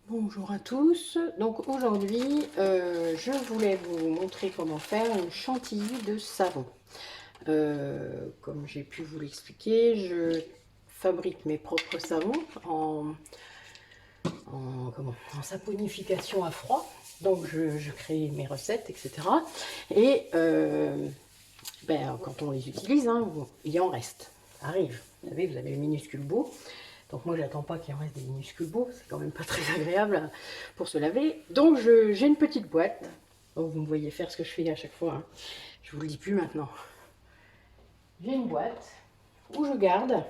Bonjour à tous, donc aujourd'hui je voulais vous montrer comment faire une chantilly de savon. Comme j'ai pu vous l'expliquer, je fabrique mes propres savons en saponification à froid, donc je crée mes recettes, etc. Et quand on les utilise, hein, il en reste, ça arrive. Vous savez, vous avez les minuscules bouts. Donc moi, j'attends pas qu'il en reste des minuscules bouts, c'est quand même pas très agréable pour se laver. Donc j'ai une petite boîte. Donc vous me voyez faire ce que je fais à chaque fois, hein. Je vous le dis plus maintenant. J'ai une boîte où je garde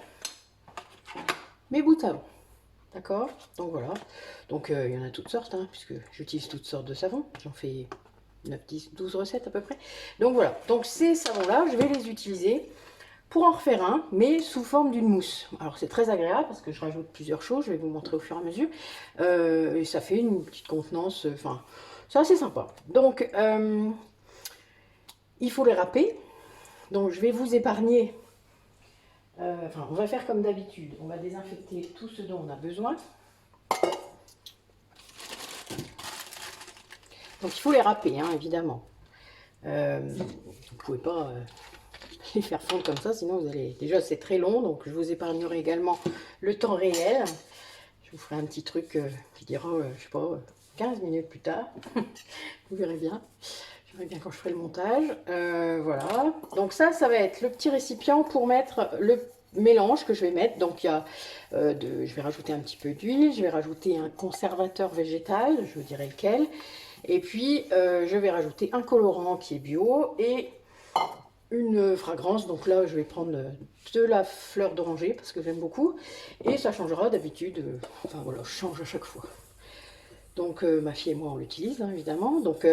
mes bouts de savon. D'accord? Donc voilà. Donc il y en a toutes sortes, hein, puisque j'utilise toutes sortes de savons. J'en fais 9, 10, 12 recettes à peu près. Donc voilà. Donc ces savons-là, je vais les utiliser pour en refaire un, mais sous forme d'une mousse. Alors c'est très agréable parce que je rajoute plusieurs choses, je vais vous montrer au fur et à mesure. Et ça fait une petite contenance, enfin, c'est assez sympa. Donc, il faut les râper. Donc je vais vous épargner, on va faire comme d'habitude. On va désinfecter tout ce dont on a besoin. Donc il faut les râper, hein, évidemment. Vous ne pouvez pas les faire fondre comme ça, sinon vous allez... Déjà c'est très long, donc je vous épargnerai également le temps réel. Je vous ferai un petit truc qui dira, je sais pas, 15 minutes plus tard. Vous verrez bien. Je verrai bien quand je ferai le montage. Voilà. Donc ça va être le petit récipient pour mettre le mélange que je vais mettre. Donc il y a, je vais rajouter un petit peu d'huile, je vais rajouter un conservateur végétal, je vous dirai lequel. Et puis je vais rajouter un colorant qui est bio et une fragrance. Donc là je vais prendre de la fleur d'oranger parce que j'aime beaucoup et ça changera d'habitude, enfin voilà, je change à chaque fois. Donc ma fille et moi on l'utilise, hein, évidemment. Donc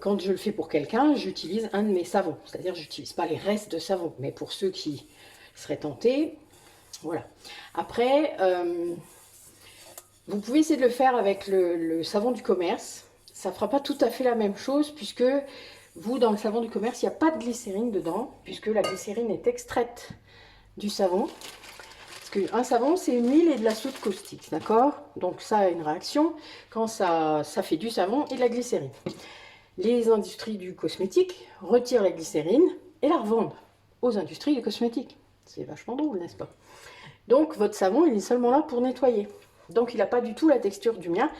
quand je le fais pour quelqu'un, j'utilise un de mes savons, c'est à dire j'utilise pas les restes de savon, mais pour ceux qui seraient tentés, voilà. Après vous pouvez essayer de le faire avec le savon du commerce. Ça fera pas tout à fait la même chose puisque vous, dans le savon du commerce, il n'y a pas de glycérine dedans, puisque la glycérine est extraite du savon. Parce qu'un savon, c'est une huile et de la soude caustique, d'accord? Donc ça a une réaction quand ça fait du savon et de la glycérine. Les industries du cosmétique retirent la glycérine et la revendent aux industries du cosmétique. C'est vachement drôle, n'est-ce pas? Donc votre savon, il est seulement là pour nettoyer. Donc il n'a pas du tout la texture du mien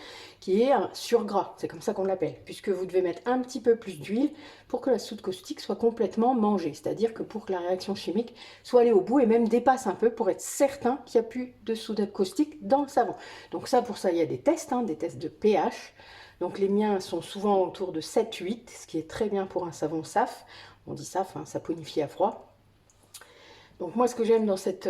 qui est un surgras, c'est comme ça qu'on l'appelle, puisque vous devez mettre un petit peu plus d'huile pour que la soude caustique soit complètement mangée, c'est-à-dire que pour que la réaction chimique soit allée au bout et même dépasse un peu pour être certain qu'il n'y a plus de soude caustique dans le savon. Donc ça, pour ça, il y a des tests, hein, des tests de pH. Donc les miens sont souvent autour de 7-8, ce qui est très bien pour un savon SAF. On dit SAF, hein, saponifié à froid. Donc moi, ce que j'aime dans cette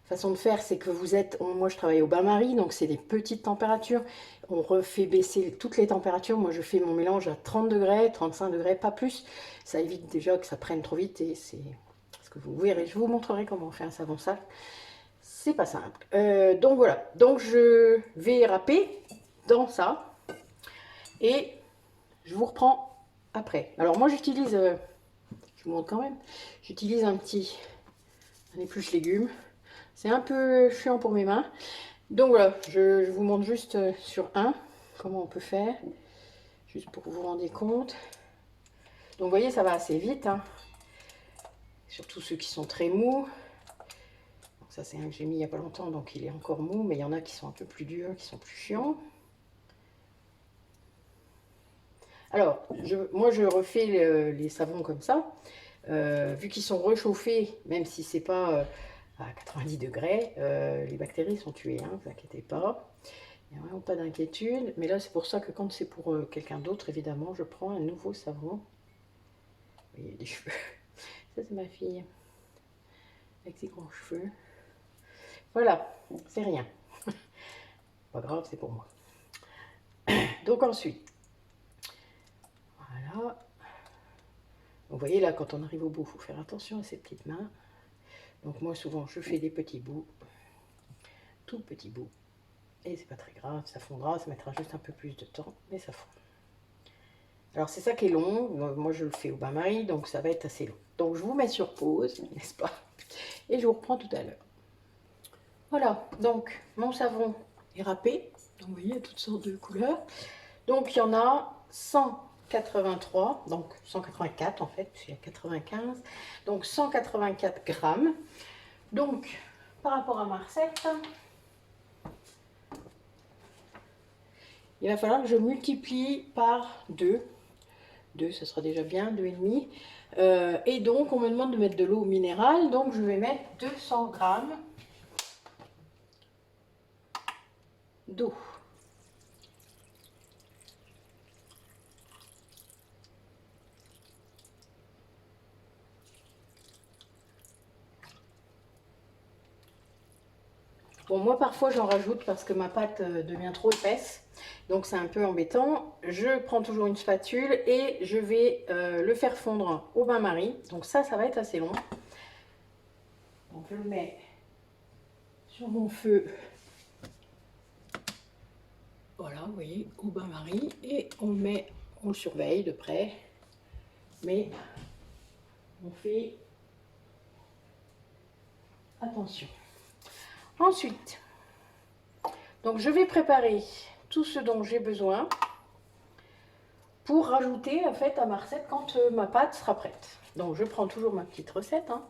façon de faire, c'est que vous êtes, moi je travaille au bain-marie, donc c'est des petites températures, on refait baisser toutes les températures, moi je fais mon mélange à 30 degrés, 35 degrés, pas plus, ça évite déjà que ça prenne trop vite, et c'est ce que vous verrez, je vous montrerai comment on fait un savon sale, c'est pas simple. Donc voilà, donc je vais râper dans ça, et je vous reprends après. Alors moi j'utilise, je vous montre quand même, j'utilise un épluche légumes. C'est un peu chiant pour mes mains. Donc voilà, je vous montre juste sur un comment on peut faire. Juste pour que vous vous rendiez compte. Donc vous voyez, ça va assez vite, hein. Surtout ceux qui sont très mous. Donc ça, c'est un que j'ai mis il n'y a pas longtemps, donc il est encore mou. Mais il y en a qui sont un peu plus durs, qui sont plus chiants. Alors, moi, je refais les savons comme ça. Vu qu'ils sont réchauffés, même si c'est pas à 90 degrés, les bactéries sont tuées, hein, ne vous inquiétez pas. Il n'y a vraiment pas d'inquiétude. Mais là, c'est pour ça que quand c'est pour quelqu'un d'autre, évidemment, je prends un nouveau savon. Il y a des cheveux. Ça, c'est ma fille. Avec ses grands cheveux. Voilà, c'est rien. Pas grave, c'est pour moi. Donc ensuite, voilà. Vous voyez là, quand on arrive au bout, il faut faire attention à ses petites mains. Donc moi, souvent, je fais des petits bouts. Tout petits bouts. Et c'est pas très grave, ça fondra, ça mettra juste un peu plus de temps, mais ça fond. Alors c'est ça qui est long, moi je le fais au bain-marie, donc ça va être assez long. Donc je vous mets sur pause, n'est-ce pas? Et je vous reprends tout à l'heure. Voilà, donc mon savon est râpé. Donc vous voyez, il y a toutes sortes de couleurs. Donc il y en a 183, donc 184 en fait, puisqu'il y a 95. Donc 184 grammes. Donc par rapport à ma recette, il va falloir que je multiplie par 2. 2, ce sera déjà bien, 2,5. Et donc on me demande de mettre de l'eau minérale, donc je vais mettre 200 grammes d'eau. Bon, moi parfois j'en rajoute parce que ma pâte devient trop épaisse, donc c'est un peu embêtant. Je prends toujours une spatule et je vais le faire fondre au bain-marie. Donc ça va être assez long. Donc je le mets sur mon feu. Voilà, vous voyez, au bain-marie. Et on le surveille de près. Mais on fait attention. Ensuite, donc je vais préparer tout ce dont j'ai besoin pour rajouter en fait à ma recette quand ma pâte sera prête. Donc je prends toujours ma petite recette. Hein.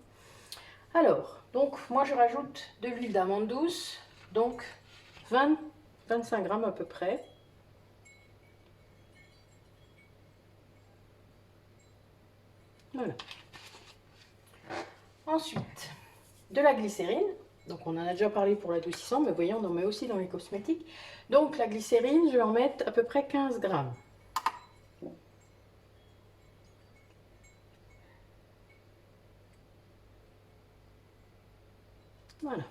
Alors, donc moi je rajoute de l'huile d'amande douce, donc 25 grammes à peu près. Voilà. Ensuite, de la glycérine. Donc on en a déjà parlé pour l'adoucissant, mais vous voyez, on en met aussi dans les cosmétiques. Donc la glycérine, je vais en mettre à peu près 15 grammes. Voilà.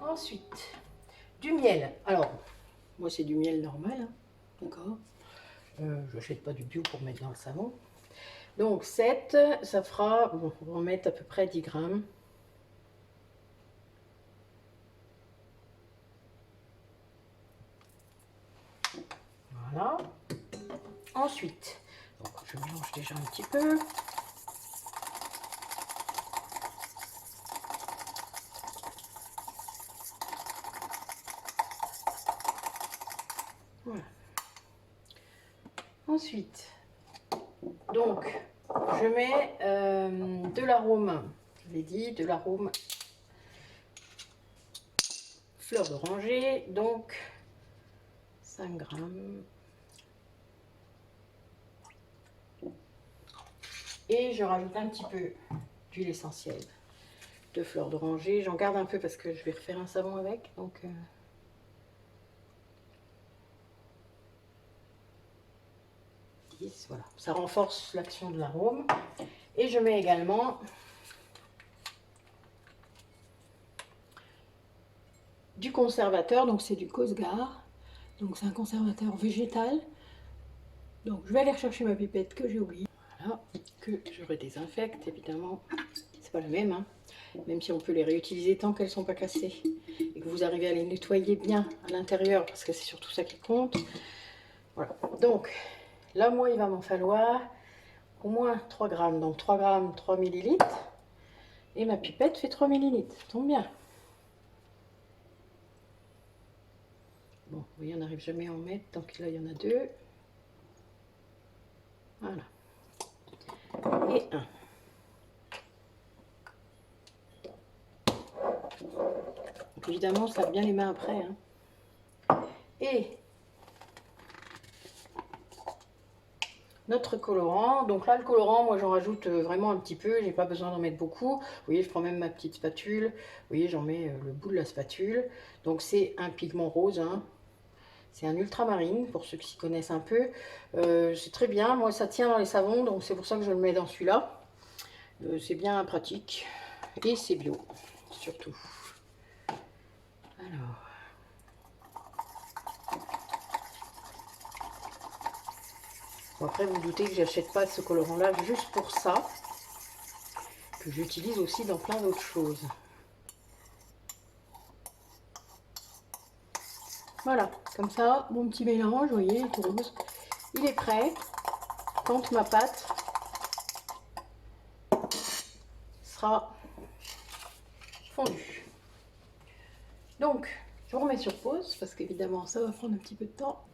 Ensuite, du miel. Alors, moi c'est du miel normal, hein, d'accord. Je n'achète pas du bio pour mettre dans le savon. Donc 7, ça fera, bon, on va en mettre à peu près 10 grammes. Voilà. Ensuite, donc je mélange déjà un petit peu. Voilà. Ensuite, donc, je mets de l'arôme, je l'ai dit, de l'arôme fleur d'oranger, donc 5 grammes. Et je rajoute un petit peu d'huile essentielle de fleur d'oranger. J'en garde un peu parce que je vais refaire un savon avec, donc... Voilà, ça renforce l'action de l'arôme. Et je mets également du conservateur, donc c'est du Cosgar, donc c'est un conservateur végétal. Donc je vais aller rechercher ma pipette que j'ai oubliée, voilà, que je redésinfecte évidemment. C'est pas le même, hein, même si on peut les réutiliser tant qu'elles sont pas cassées et que vous arrivez à les nettoyer bien à l'intérieur, parce que c'est surtout ça qui compte. Voilà, donc là moi il va m'en falloir au moins 3 grammes, donc 3 grammes 3 millilitres, et ma pipette fait 3 millilitres, ça tombe bien. Bon, vous voyez, on n'arrive jamais à en mettre, donc là il y en a 2. Voilà. Et 1. Donc évidemment, on se lave bien les mains après. Hein. Et notre colorant. Donc là, le colorant, moi j'en rajoute vraiment un petit peu. J'ai pas besoin d'en mettre beaucoup. Vous voyez, je prends même ma petite spatule. Vous voyez, j'en mets le bout de la spatule. Donc c'est un pigment rose. Hein. C'est un ultramarine, pour ceux qui s'y connaissent un peu. C'est très bien. Moi, ça tient dans les savons, donc c'est pour ça que je le mets dans celui-là. C'est bien pratique. Et c'est bio, surtout. Alors... Bon, après, vous doutez que j'achète pas ce colorant-là juste pour ça. Que j'utilise aussi dans plein d'autres choses. Voilà, comme ça, mon petit mélange, vous voyez, il est tout rose. Il est prêt quand ma pâte sera fondue. Donc, Je vous remets sur pause parce qu'évidemment ça va prendre un petit peu de temps.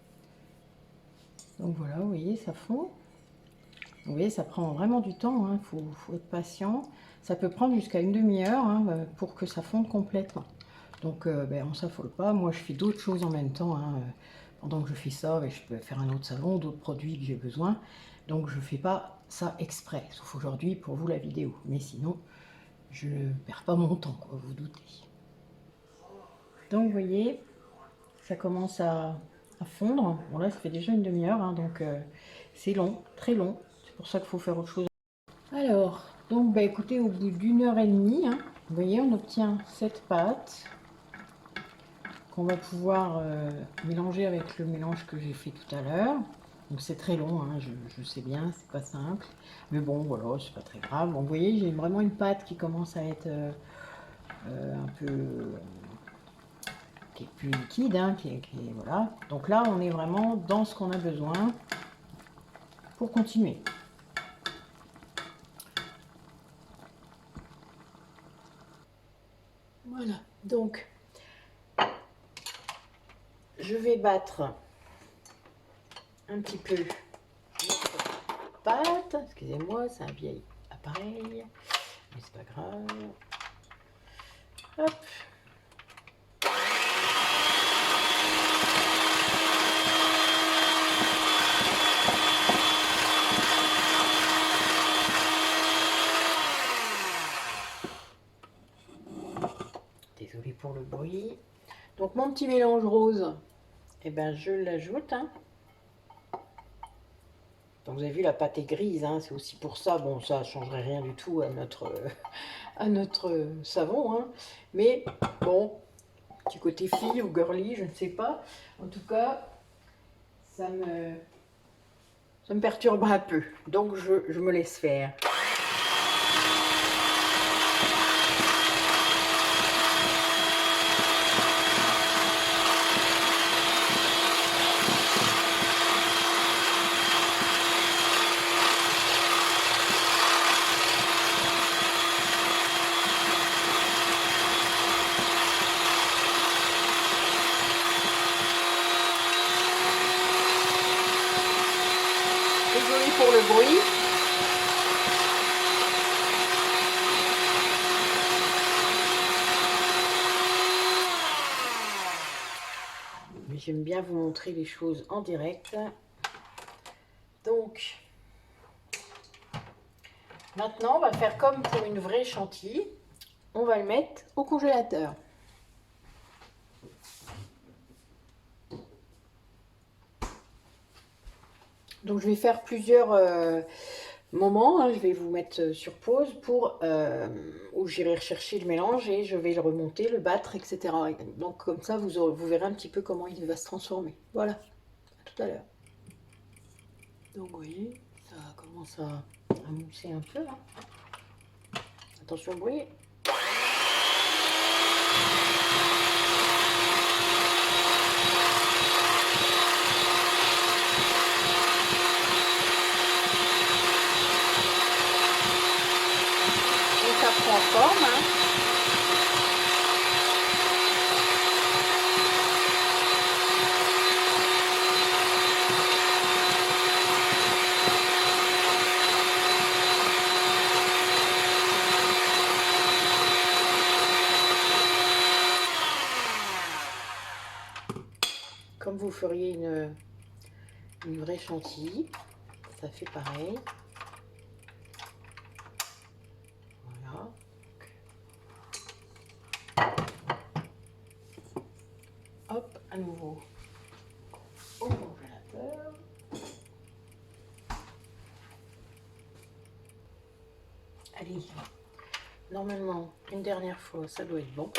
Donc voilà, vous voyez, ça fond. Vous voyez, ça prend vraiment du temps, hein. Faut être patient. Ça peut prendre jusqu'à une demi-heure hein, pour que ça fonde complètement. Donc on ne s'affole pas. Moi, je fais d'autres choses en même temps. Hein. Pendant que je fais ça, je peux faire un autre savon, d'autres produits que j'ai besoin. Donc je ne fais pas ça exprès, sauf aujourd'hui pour vous la vidéo. Mais sinon, je ne perds pas mon temps, quoi, vous doutez. Donc vous voyez, ça commence à fondre. Bon là, ça fait déjà une demi-heure, hein, donc c'est long, très long. C'est pour ça qu'il faut faire autre chose. Alors, donc écoutez, au bout d'une heure et demie, hein, vous voyez, on obtient cette pâte qu'on va pouvoir mélanger avec le mélange que j'ai fait tout à l'heure. Donc c'est très long, hein, je sais bien, c'est pas simple. Mais bon, voilà, c'est pas très grave. Bon, vous voyez, j'ai vraiment une pâte qui commence à être un peu... qui est plus liquide, hein, voilà. Donc là, on est vraiment dans ce qu'on a besoin pour continuer. Voilà, donc je vais battre un petit peu notre pâte. Excusez-moi, c'est un vieil appareil, mais c'est pas grave. Hop. Désolée pour le bruit. Donc mon petit mélange rose, eh ben, je l'ajoute. Hein. Donc vous avez vu, la pâte est grise, hein, c'est aussi pour ça. Bon, ça ne changerait rien du tout à notre savon. Hein. Mais bon, du côté fille ou girly, je ne sais pas. En tout cas, ça me perturbe un peu. Donc je me laisse faire. Désolée pour le bruit. Mais j'aime bien vous montrer les choses en direct. Donc, maintenant, on va faire comme pour une vraie chantilly. On va le mettre au congélateur. Donc, je vais faire plusieurs moments. Hein. Je vais vous mettre sur pause pour où j'irai rechercher le mélange et je vais le remonter, le battre, etc. Donc, comme ça, vous verrez un petit peu comment il va se transformer. Voilà, à tout à l'heure. Donc, vous voyez, ça commence à mousser un peu. Hein. Attention au bruit. Ça prend forme. Hein. Comme vous feriez une vraie chantilly, ça fait pareil. Voilà. Hop, à nouveau au congélateur. Allez, normalement, une dernière fois, ça doit être bon.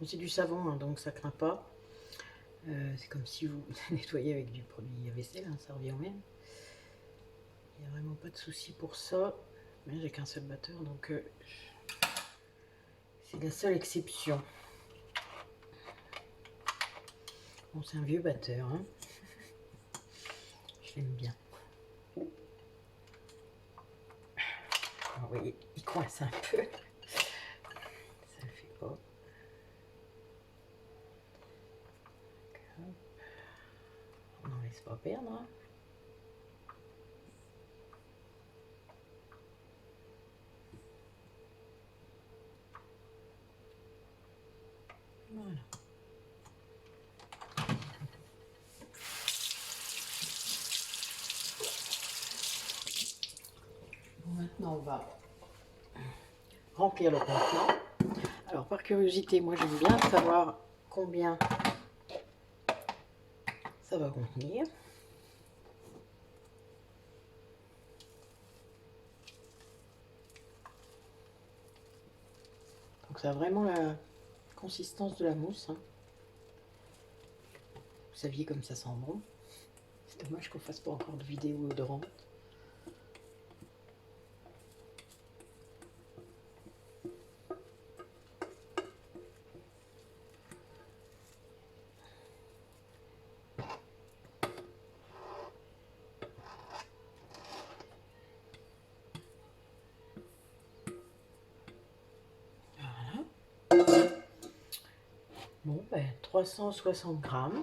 Bon, c'est du savon, hein, donc ça craint pas. C'est comme si vous nettoyez avec du produit à vaisselle, hein, ça revient au même. Il n'y a vraiment pas de souci pour ça. Mais j'ai qu'un seul batteur, donc c'est la seule exception. Bon, c'est un vieux batteur, hein. Je l'aime bien. Vous voyez, il coince un peu. Ça le fait pas. On n'en laisse pas perdre, hein. Voilà. Bon, maintenant, on va remplir le contenant. Alors, par curiosité, moi, j'aime bien savoir combien ça va contenir. Donc, ça a vraiment la consistance de la mousse, hein. Vous saviez comme ça sent bon. C'est dommage qu'on fasse pas encore de vidéo odorante. Bon, ben 360 grammes,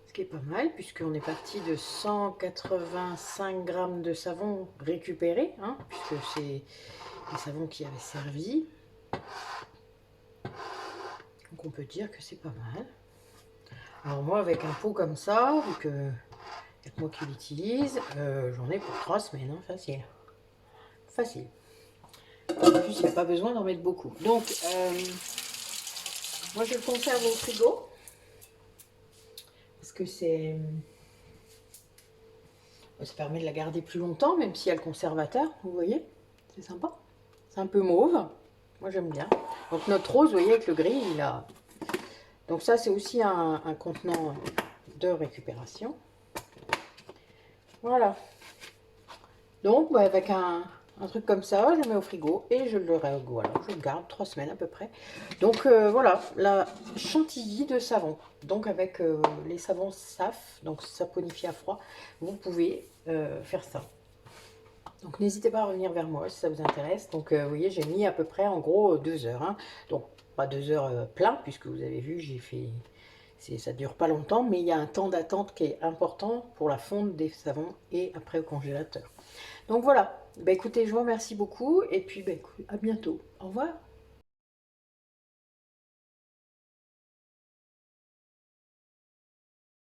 ce qui est pas mal, puisqu'on est parti de 185 grammes de savon récupéré, hein, puisque c'est les savons qui avaient servi. Donc on peut dire que c'est pas mal. Alors moi, avec un pot comme ça, vu que c'est moi qui l'utilise, j'en ai pour 3 semaines, hein, facile. Facile. En plus, il n'y a pas besoin d'en mettre beaucoup. Donc, moi, je le conserve au frigo. Parce que ça permet de la garder plus longtemps, même s'il y a le conservateur, vous voyez. C'est sympa. C'est un peu mauve. Moi, j'aime bien. Donc, notre rose, vous voyez, avec le gris, il a... Donc, ça, c'est aussi un contenant de récupération. Voilà. Donc, bah, avec un truc comme ça, je le mets au frigo et je le voilà, je le garde 3 semaines à peu près. Donc voilà, la chantilly de savon. Donc avec les savons SAF, donc saponifié à froid, vous pouvez faire ça. Donc n'hésitez pas à revenir vers moi si ça vous intéresse. Donc vous voyez, j'ai mis à peu près en gros 2 heures. Hein. Donc pas 2 heures plein, puisque vous avez vu, j'ai fait... Ça dure pas longtemps, mais il y a un temps d'attente qui est important pour la fonte des savons et après au congélateur. Donc voilà, bah, écoutez, je vous remercie beaucoup et puis bah, à bientôt. Au revoir.